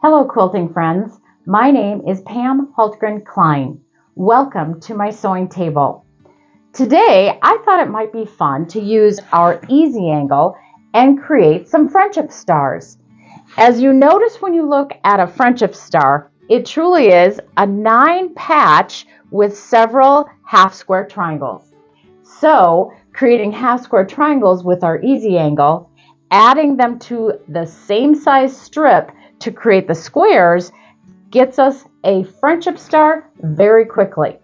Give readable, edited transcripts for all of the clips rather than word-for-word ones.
Hello, quilting friends. My name is Pam Hultgren-Klein. Welcome to my sewing table. Today, I thought it might be fun to use our easy angle and create some friendship stars. As you notice when you look at a friendship star, it truly is a 9-patch with several half square triangles. So, creating half square triangles with our easy angle, adding them to the same size strip to create the squares gets us a friendship star very quickly.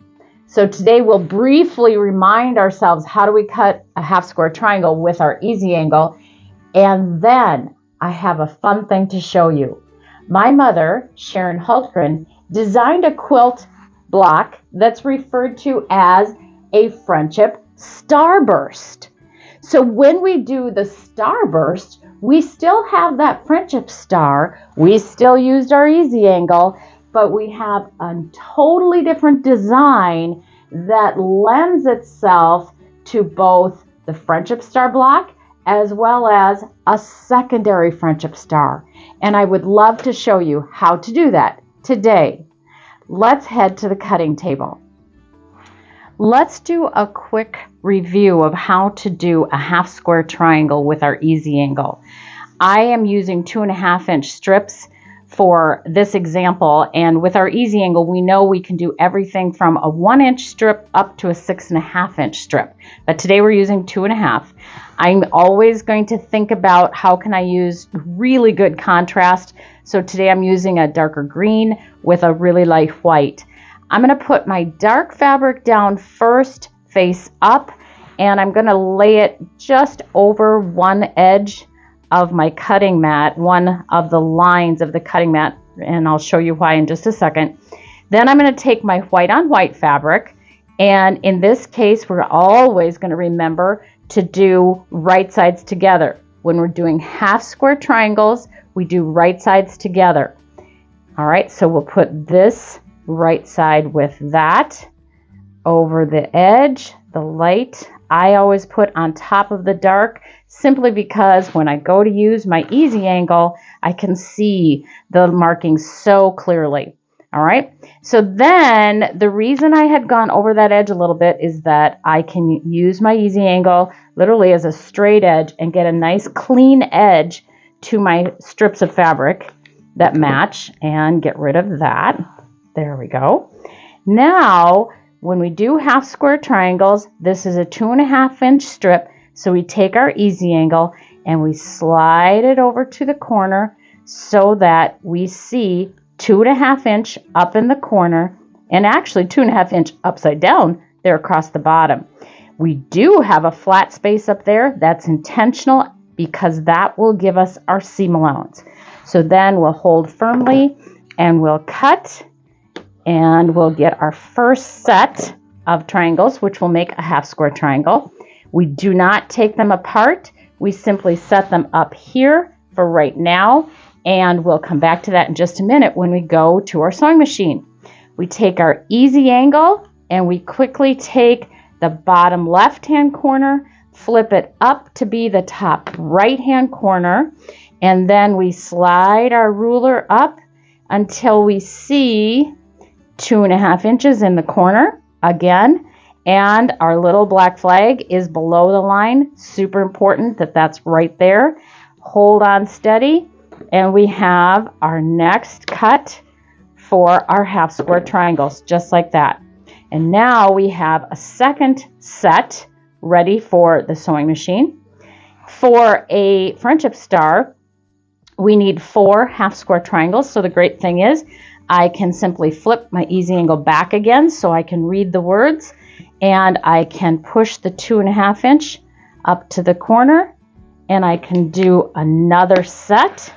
So today we'll briefly remind ourselves how do we cut a half square triangle with our easy angle, and then I have a fun thing to show you. My mother, Sharon Hultgren, designed a quilt block that's referred to as a Friendship Starburst. So when we do the starburst, we still have that friendship star. We still used our easy angle, but we have a totally different design that lends itself to both the friendship star block as well as a secondary friendship star. And I would love to show you how to do that today. Let's head to the cutting table. Let's do a quick review of how to do a half square triangle with our easy angle. I am using 2.5-inch strips for this example, and with our easy angle we know we can do everything from a 1-inch strip up to a 6.5-inch strip, but today we're using 2.5. I'm always going to think about how can I use really good contrast, so today I'm using a darker green with a really light white. I'm going to put my dark fabric down first, face up, and I'm going to lay it just over one edge of my cutting mat, one of the lines of the cutting mat, and I'll show you why in just a second. Then I'm going to take my white on white fabric, and in this case we're always going to remember to do right sides together. When we're doing half square triangles, we do right sides together. All right, so we'll put this right side with that over the edge. The light I always put on top of the dark, simply because when I go to use my easy angle, I can see the markings so clearly. All right, so then the reason I had gone over that edge a little bit is that I can use my easy angle literally as a straight edge and get a nice clean edge to my strips of fabric that match, and get rid of that. There we go. Now, when we do half square triangles, this is a 2.5-inch strip. So we take our easy angle and we slide it over to the corner so that we see 2.5-inch up in the corner, and actually 2.5-inch upside down there across the bottom. We do have a flat space up there. That's intentional because that will give us our seam allowance. So then we'll hold firmly and we'll cut, and we'll get our first set of triangles, which will make a half square triangle. We do not take them apart. We simply set them up here for right now, and we'll come back to that in just a minute when we go to our sewing machine. We take our easy angle and we quickly take the bottom left-hand corner, flip it up to be the top right-hand corner, and then we slide our ruler up until we see 2.5 inches in the corner again, and our little black flag is below the line. Super important that that's right there. Hold on steady, and we have our next cut for our half square triangles, just like that. And now we have a second set ready for the sewing machine. For a friendship star, we need 4 half square triangles. So the great thing is I can simply flip my easy angle back again so I can read the words, and I can push the 2.5-inch up to the corner, and I can do another set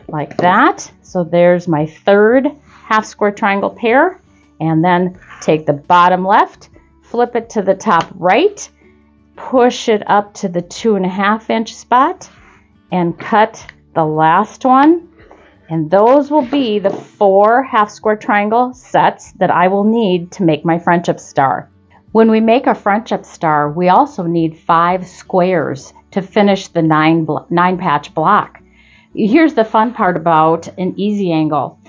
like that. So there's my third half square triangle pair, and then take the bottom left, flip it to the top right, push it up to the 2.5-inch spot, and cut the last one. And those will be the 4 half square triangle sets that I will need to make my friendship star. When we make a friendship star, we also need 5 squares to finish the 9-patch block. Here's the fun part about an easy angle.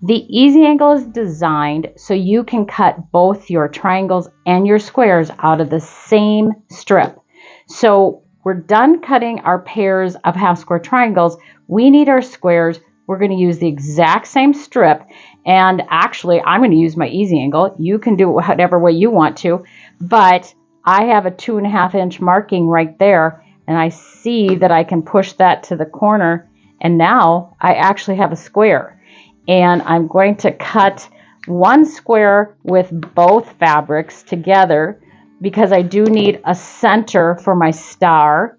The easy angle is designed so you can cut both your triangles and your squares out of the same strip. So we're done cutting our pairs of half square triangles. We need our squares. We're going to use the exact same strip. And actually, I'm going to use my easy angle. You can do it whatever way you want to. But I have a 2.5 inch marking right there. And I see that I can push that to the corner. And now I actually have a square. And I'm going to cut one square with both fabrics together because I do need a center for my star.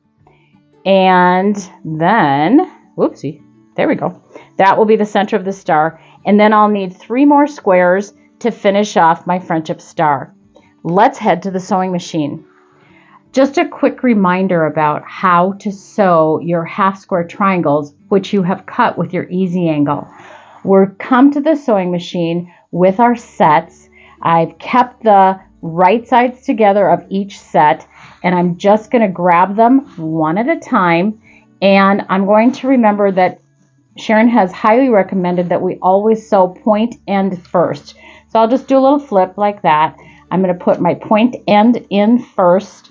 And then, whoopsie, there we go. That will be the center of the star. And then I'll need 3 more squares to finish off my friendship star. Let's head to the sewing machine. Just a quick reminder about how to sew your half square triangles, which you have cut with your easy angle. We're come to the sewing machine with our sets. I've kept the right sides together of each set, and I'm just going to grab them one at a time. And I'm going to remember that Sharon has highly recommended that we always sew point end first. So I'll just do a little flip like that. I'm going to put my point end in first.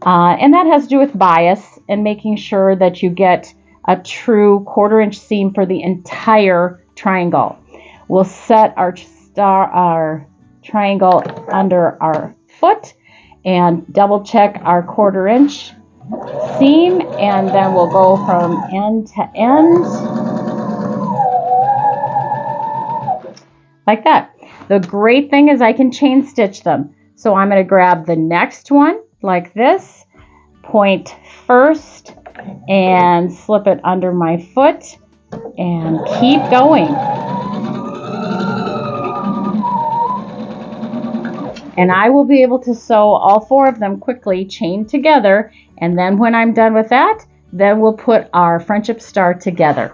And that has to do with bias and making sure that you get a true 1/4 inch seam for the entire triangle. We'll set our triangle under our foot and double check our 1/4 inch seam, and then we'll go from end to end like that. The great thing is I can chain stitch them. So I'm going to grab the next one like this, point first, and slip it under my foot and keep going. And I will be able to sew all 4 of them quickly chained together. And then when I'm done with that, then we'll put our friendship star together.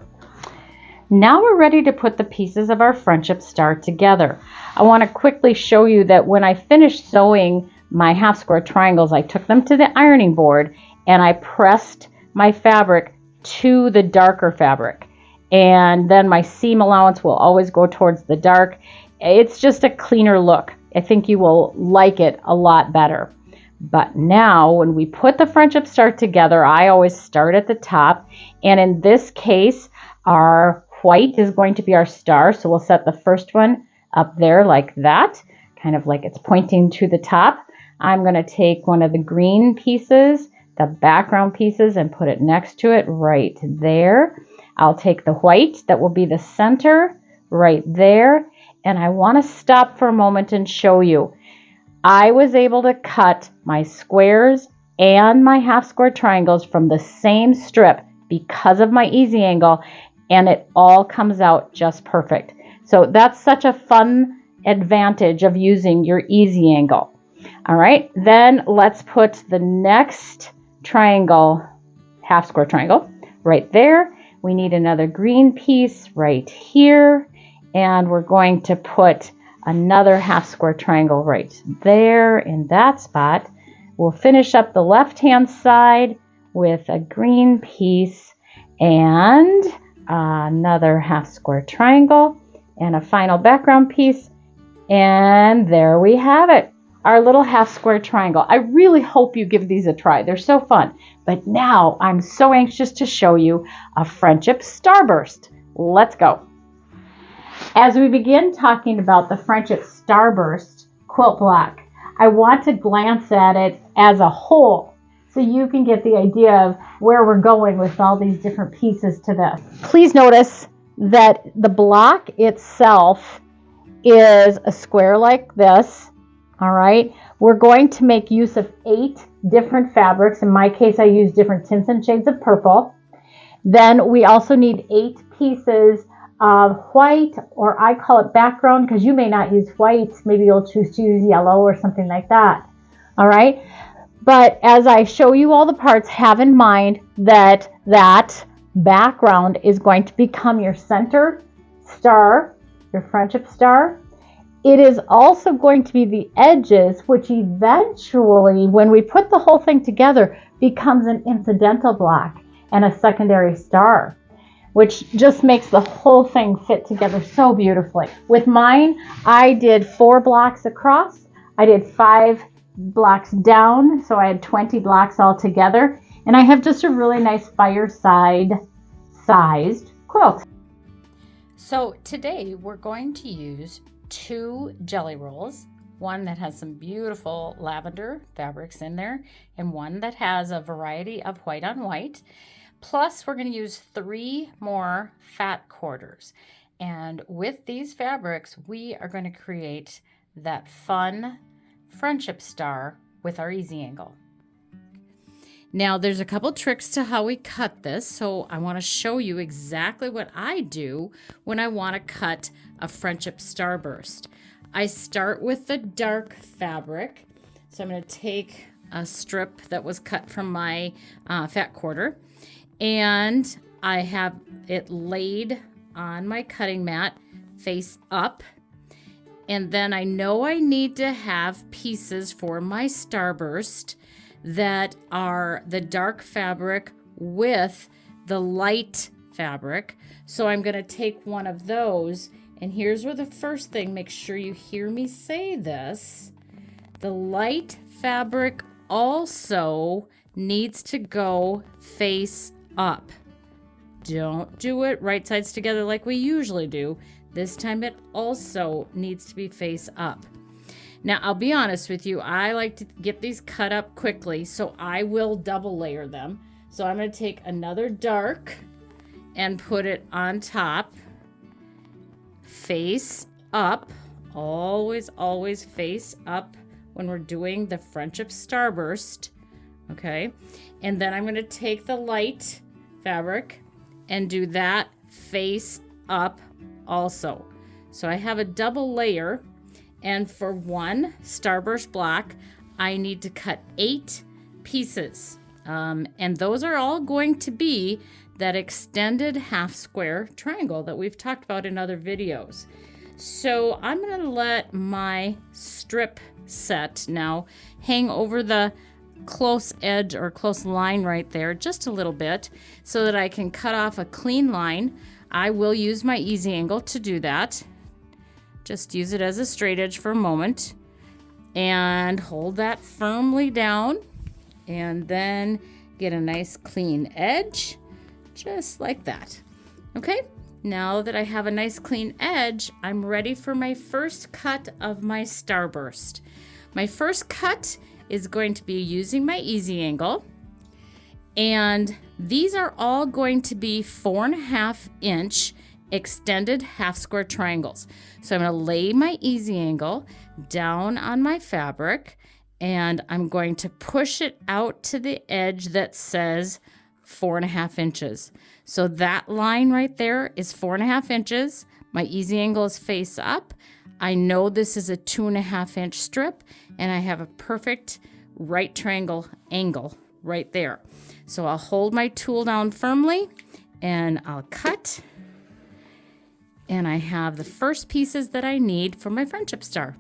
Now we're ready to put the pieces of our friendship star together. I want to quickly show you that when I finished sewing my half square triangles, I took them to the ironing board and I pressed my fabric to the darker fabric. And then my seam allowance will always go towards the dark. It's just a cleaner look. I think you will like it a lot better. But now when we put the friendship star together, I always start at the top. And in this case, our white is going to be our star. So we'll set the first one up there like that, kind of like it's pointing to the top. I'm going to take one of the green pieces, the background pieces, and put it next to it right there. I'll take the white that will be the center right there. And I want to stop for a moment and show you. I was able to cut my squares and my half square triangles from the same strip because of my easy angle, and it all comes out just perfect. So that's such a fun advantage of using your easy angle. All right, then let's put the next triangle, half square triangle, right there. We need another green piece right here, and we're going to put another half square triangle right there in that spot. We'll finish up the left-hand side with a green piece and another half square triangle and a final background piece. And there we have it, our little half square triangle. I really hope you give these a try. They're so fun. But now I'm so anxious to show you a Friendship Starburst. Let's go. As we begin talking about the Friendship Starburst quilt block, I want to glance at it as a whole so you can get the idea of where we're going with all these different pieces to this. Please notice that the block itself is a square like this. All right, we're going to make use of 8 different fabrics. In my case, I use different tints and shades of purple. Then we also need 8 pieces of white, or I call it background because you may not use white. Maybe you'll choose to use yellow or something like that. All right. But as I show you all the parts, have in mind that that background is going to become your center star, your friendship star. It is also going to be the edges, which eventually, when we put the whole thing together, becomes an incidental block and a secondary star. which just makes the whole thing fit together so beautifully. With mine, I did 4 blocks across. I did 5 blocks down, so I had 20 blocks all together. And I have just a really nice fireside sized quilt. So today we're going to use 2 jelly rolls, one that has some beautiful lavender fabrics in there and one that has a variety of white on white. Plus we're going to use 3 more fat quarters. And with these fabrics, we are going to create that fun friendship star with our easy angle. Now there's a couple tricks to how we cut this, so I want to show you exactly what I do when I want to cut a Friendship Starburst. I start with the dark fabric, so I'm going to take a strip that was cut from my fat quarter, and I have it laid on my cutting mat face up, and then I know I need to have pieces for my starburst that are the dark fabric with the light fabric. So I'm going to take one of those, and here's where the first thing, make sure you hear me say this. The light fabric also needs to go face up. Don't do it right sides together like we usually do. This time it also needs to be face up. Now, I'll be honest with you, I like to get these cut up quickly, so I will double layer them. So I'm going to take another dark and put it on top, face up, always face up when we're doing the Friendship Starburst, okay? And then I'm going to take the light fabric and do that face up also. So I have a double layer. And for one starburst block, I need to cut 8 pieces. And those are all going to be that extended half square triangle that we've talked about in other videos. So I'm going to let my strip set now hang over the close edge or close line right there just a little bit so that I can cut off a clean line. I will use my easy angle to do that. Just use it as a straight edge for a moment and hold that firmly down, and then get a nice clean edge just like that. Okay, now that I have a nice clean edge, I'm ready for my first cut of my starburst. My first cut is going to be using my easy angle, and these are all going to be 4.5 inch extended half square triangles. So I'm going to lay my easy angle down on my fabric, and I'm going to push it out to the edge that says 4.5 inches. So that line right there is 4.5 inches. My easy angle is face up. I know this is a 2.5 inch strip, and I have a perfect right triangle angle right there. So I'll hold my tool down firmly and I'll cut. And I have the first pieces that I need for my friendship star.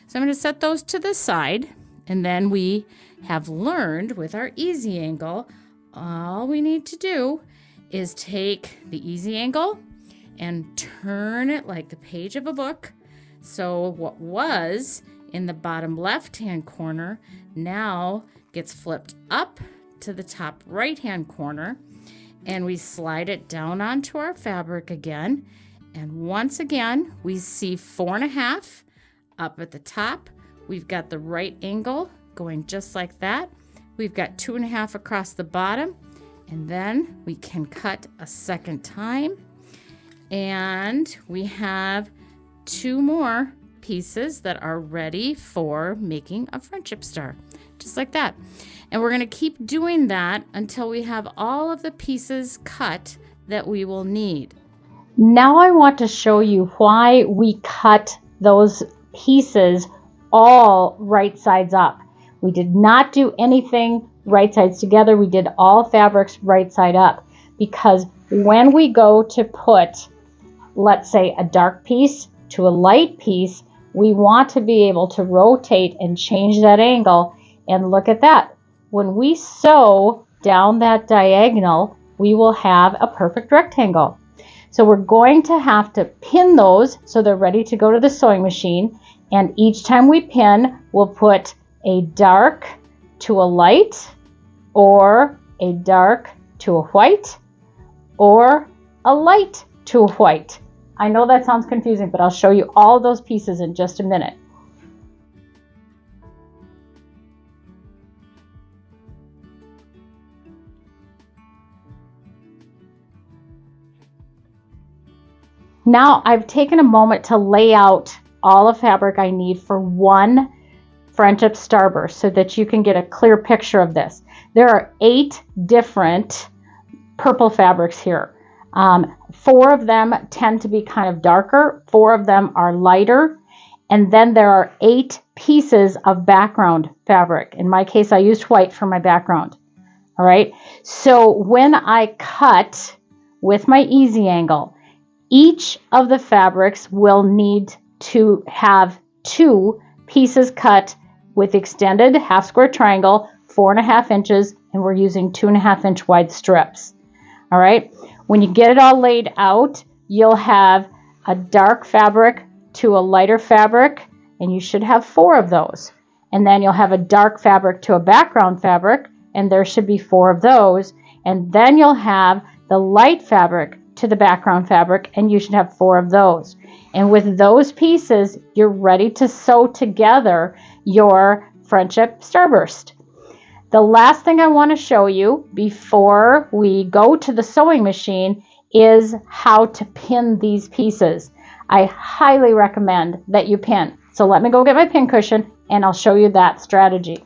So I'm going to set those to the side, and then we have learned with our easy angle, all we need to do is take the easy angle and turn it like the page of a book. So what was in the bottom left-hand corner now gets flipped up to the top right-hand corner, and we slide it down onto our fabric again. And once again, we see 4.5 up at the top. We've got the right angle going just like that. We've got 2.5 across the bottom, and then we can cut a second time. And we have 2 more pieces that are ready for making a friendship star, just like that. And we're going to keep doing that until we have all of the pieces cut that we will need. Now I want to show you why we cut those pieces all right sides up. We did not do anything right sides together. We did all fabrics right side up, because when we go to put, let's say, a dark piece to a light piece, we want to be able to rotate and change that angle. And look at that. When we sew down that diagonal, we will have a perfect rectangle. So we're going to have to pin those so they're ready to go to the sewing machine. And each time we pin, we'll put a dark to a light, or a dark to a white, or a light to a white. I know that sounds confusing, but I'll show you all of those pieces in just a minute. Now I've taken a moment to lay out all the fabric I need for one Friendship Starburst so that you can get a clear picture of this. There are 8 different purple fabrics here. 4 of them tend to be kind of darker, 4 of them are lighter, and then there are 8 pieces of background fabric. In my case, I used white for my background. All right, so when I cut with my easy angle, each of the fabrics will need to have 2 pieces cut with extended half square triangle, 4.5 inches, and we're using 2.5 inch wide strips. All right, when you get it all laid out, you'll have a dark fabric to a lighter fabric, and you should have 4 of those. And then you'll have a dark fabric to a background fabric, and there should be 4 of those. And then you'll have the light fabric to the background fabric, and you should have 4 of those. And with those pieces, you're ready to sew together your Friendship Starburst. The last thing I want to show you before we go to the sewing machine is how to pin these pieces. I highly recommend that you pin. So let me go get my pin cushion and I'll show you that strategy.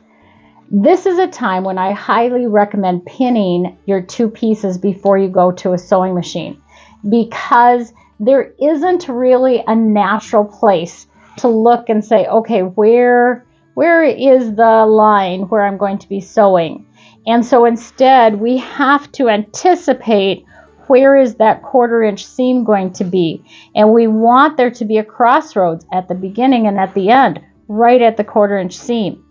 This is a time when I highly recommend pinning your 2 pieces before you go to a sewing machine, because there isn't really a natural place to look and say, okay, where is the line where I'm going to be sewing? And so instead we have to anticipate where is that 1/4 inch seam going to be. And we want there to be a crossroads at the beginning and at the end, right at the 1/4 inch seam.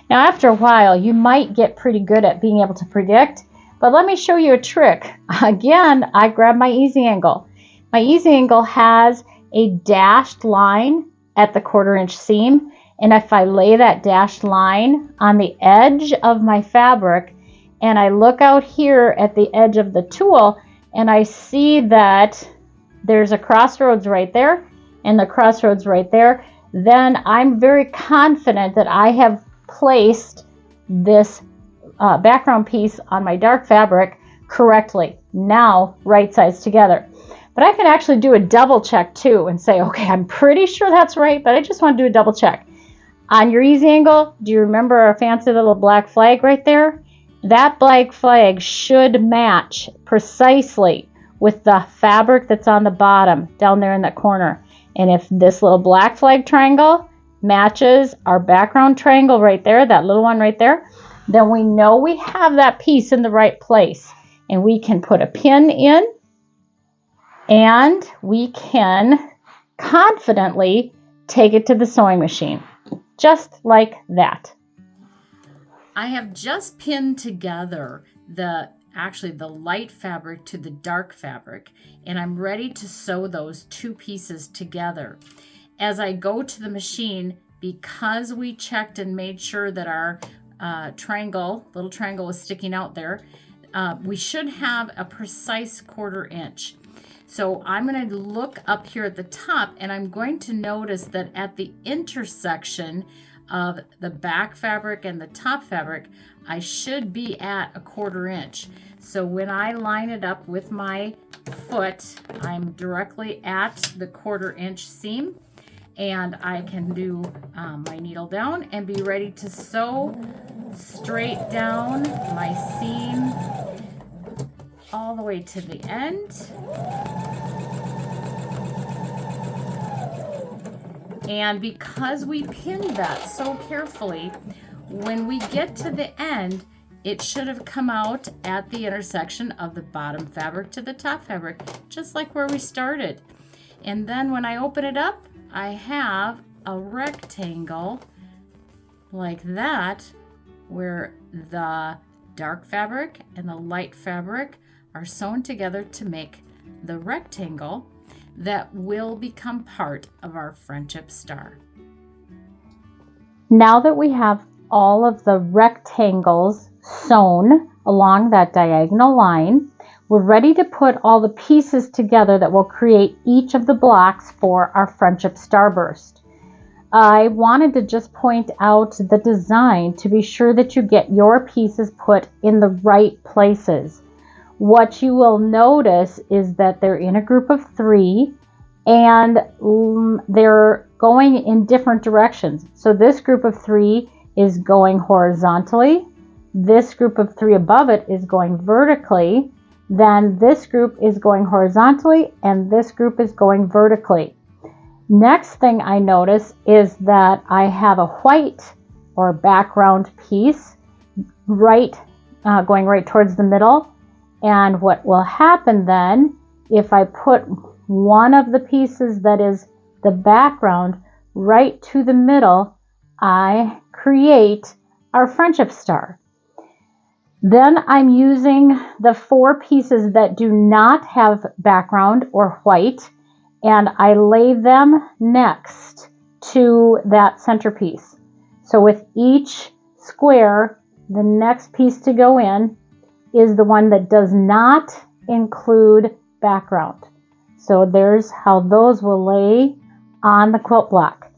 Now after a while you might get pretty good at being able to predict, but let me show you a trick. Again, I grab my easy angle. My easy angle has a dashed line at the 1/4 inch seam, and if I lay that dashed line on the edge of my fabric and I look out here at the edge of the tool and I see that there's a crossroads right there and the crossroads right there, then I'm very confident that I have placed this background piece on my dark fabric correctly. Now right sides together. But I can actually do a double check too and say, okay, I'm pretty sure that's right, but I just want to do a double check. On your easy angle, do you remember our fancy little black flag right there? That black flag should match precisely with the fabric that's on the bottom down there in that corner. And if this little black flag triangle matches our background triangle right there, that little one right there, then we know we have that piece in the right place. And we can put a pin in, and we can confidently take it to the sewing machine, just like that. I have just pinned together the light fabric to the dark fabric, and I'm ready to sew those 2 pieces together. As I go to the machine, because we checked and made sure that our little triangle was sticking out there, we should have a precise 1/4 inch. So I'm going to look up here at the top, and I'm going to notice that at the intersection of the back fabric and the top fabric, I should be at a 1/4 inch. So when I line it up with my foot, I'm directly at the 1/4 inch seam, and I can do my needle down and be ready to sew straight down my seam all the way to the end. And because we pinned that so carefully, when we get to the end, it should have come out at the intersection of the bottom fabric to the top fabric, just like where we started. And then when I open it up, I have a rectangle like that, where the dark fabric and the light fabric are sewn together to make the rectangle that will become part of our friendship star. Now that we have all of the rectangles sewn along that diagonal line, we're ready to put all the pieces together that will create each of the blocks for our Friendship Starburst. I wanted to just point out the design to be sure that you get your pieces put in the right places. What you will notice is that they're in a group of 3 and they're going in different directions. So this group of 3 is going horizontally. This group of 3 above it is going vertically. Then this group is going horizontally and this group is going vertically. Next thing I notice is that I have a white or background piece going right towards the middle. And what will happen then, if I put one of the pieces that is the background right to the middle, I create our friendship star. Then I'm using the 4 pieces that do not have background or white, and I lay them next to that centerpiece. So with each square, the next piece to go in is the one that does not include background. So there's how those will lay on the quilt block.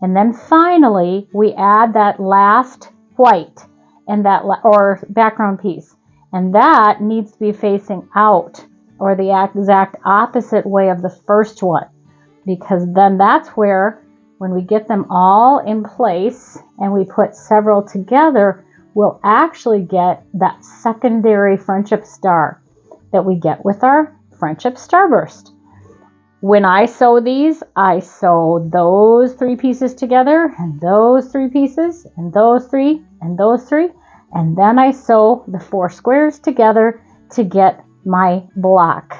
And then finally, we add that last white and that or background piece. And that needs to be facing out, or the exact opposite way of the first one, because then that's where, when we get them all in place and we put several together, we'll actually get that secondary friendship star that we get with our Friendship Starburst. When I sew these, I sew those 3 pieces together, and those 3 pieces, and those 3, and those 3, and then I sew the 4 squares together to get my block.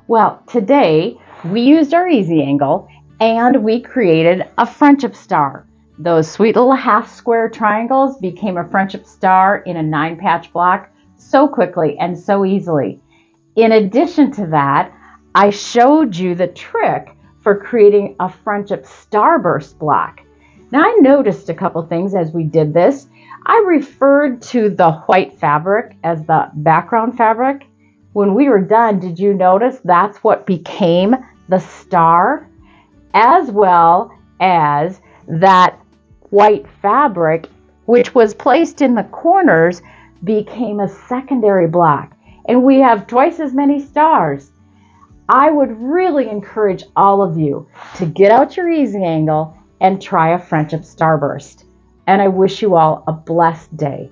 Well, today we used our easy angle and we created a friendship star. Those sweet little half square triangles became a friendship star in a 9-patch block so quickly and so easily. In addition to that, I showed you the trick for creating a Friendship Starburst block. Now, I noticed a couple things as we did this. I referred to the white fabric as the background fabric. When we were done, did you notice that's what became the star? As well as that white fabric, which was placed in the corners, became a secondary block. And we have twice as many stars. I would really encourage all of you to get out your easy angle and try a Friendship Starburst. And I wish you all a blessed day.